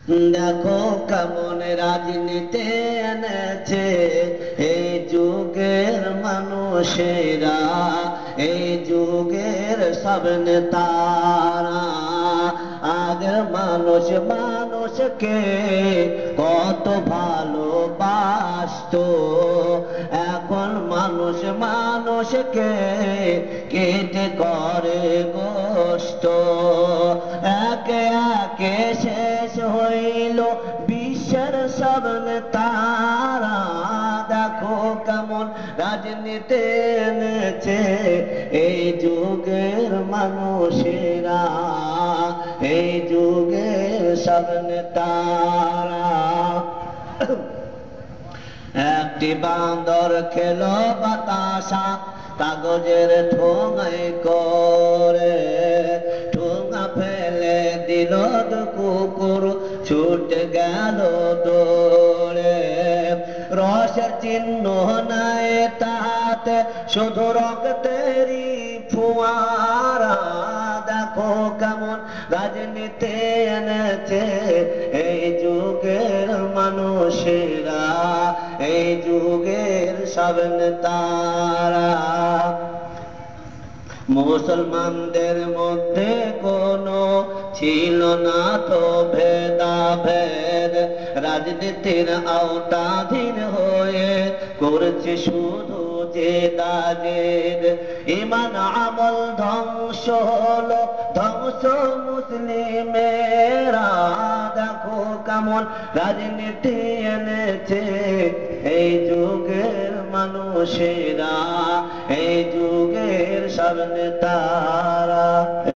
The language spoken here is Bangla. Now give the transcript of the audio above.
দেখো কেমন রাজনীতি এনেছে এই যুগের মানুষেরা, এই যুগের সব নেতারা। আগের মানুষ মানুষকে কত ভালোবাসতো, এখন মানুষ মানুষকে কেটে করে গোস্ত। একে একে শেষ হইল বিশ্বের সব নেতারা। দেখো কেমন রাজনীতি এনেছে এই যুগের মানুষেরা, এই যুগের সব নেতারা। একটি বান্দর খেলো বাতাসা কাগজের ঠোঙায় করে, ঠোঙা ফেলে দিল কুকুর ছুটে গেল দৌড়ে। রসের চিহ্ন নাই তাতে শুধু রক্তেরই ফোয়ারা। দেখো কেমন রাজনীতি এনেছে এই যুগের মানুষেরা, এই যুগের সব নেতারা। মুসলমানদের মধ্যে কোনো ছিল না তো ভেদাভেদ, রাজনীতির আওতাধীন হয়ে করছে শুধু জেদাজেদ। ইমান আমল ধ্বংস হলো, ধ্বংস মুসলিমেরা। দেখো কেমন রাজনীতি এনেছে এই যুগের মানুষেরা, এই যুগের সব নেতারা।